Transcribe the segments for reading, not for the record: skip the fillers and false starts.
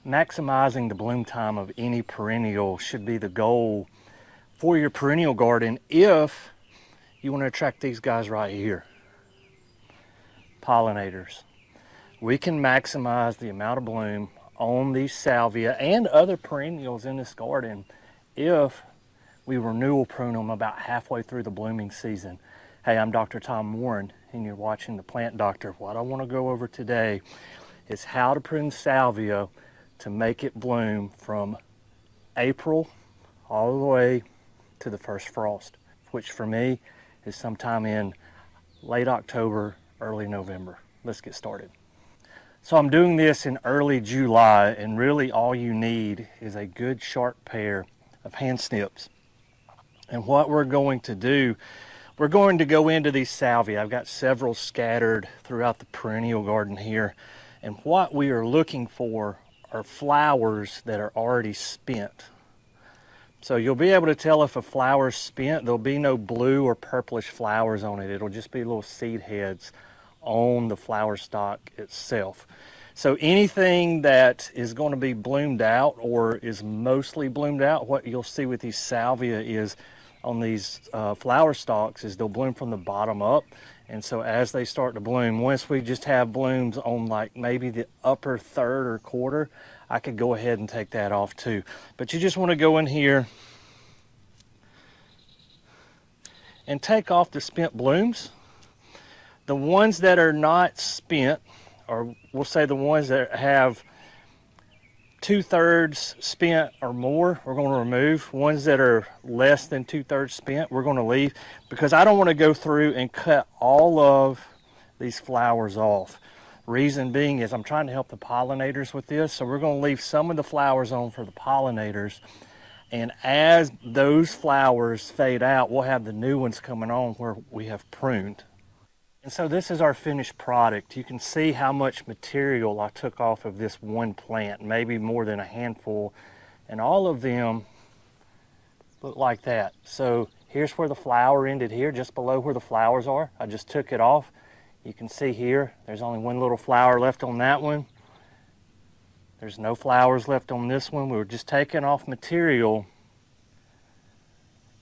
Maximizing the bloom time of any perennial should be the goal for your perennial garden if you want to attract these guys right here, pollinators. We can maximize the amount of bloom on these salvia and other perennials in this garden if we renewal prune them about halfway through the blooming season. Hey, I'm Dr. Tom Warren and you're watching The Plant Doctor. What I want to go over today is how to prune salvia to make it bloom from April all the way to the first frost, which for me is sometime in late October, early November. Let's get started. So I'm doing this in early July, and really all you need is a good sharp pair of hand snips. And what we're going to do, we're going to go into these salvia. I've got several scattered throughout the perennial garden here. And what we are looking for are flowers that are already spent. So you'll be able to tell if a flower's spent. There'll be no blue or purplish flowers on it. It'll just be little seed heads on the flower stalk itself. So anything that is going to be bloomed out or is mostly bloomed out, what you'll see with these salvia is on these flower stalks is they'll bloom from the bottom up. And so as they start to bloom, once we just have blooms on like maybe the upper third or quarter, I could go ahead and take that off too. But you just want to go in here and take off the spent blooms. The ones that are not spent, or we'll say the ones that have 2/3 spent or more, we're going to remove. Ones that are less than 2/3 spent, we're going to leave, because I don't want to go through and cut all of these flowers off. Reason being is I'm trying to help the pollinators with this, so we're going to leave some of the flowers on for the pollinators. And as those flowers fade out, we'll have the new ones coming on where we have pruned. And so this is our finished product. You can see how much material I took off of this one plant, maybe more than a handful, and all of them look like that. So here's where the flower ended here, just below where the flowers are. I just took it off. You can see here, there's only one little flower left on that one. There's no flowers left on this one. We were just taking off material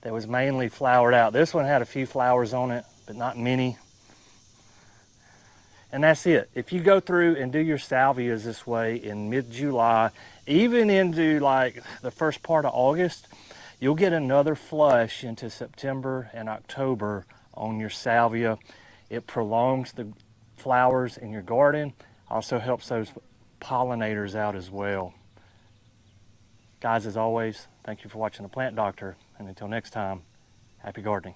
that was mainly flowered out. This one had a few flowers on it, but not many. And that's it. If you go through and do your salvias this way in mid-July, even into like the first part of August, you'll get another flush into September and October on your salvia. It prolongs the flowers in your garden, also helps those pollinators out as well. Guys, as always, thank you for watching The Plant Doctor, and until next time, happy gardening.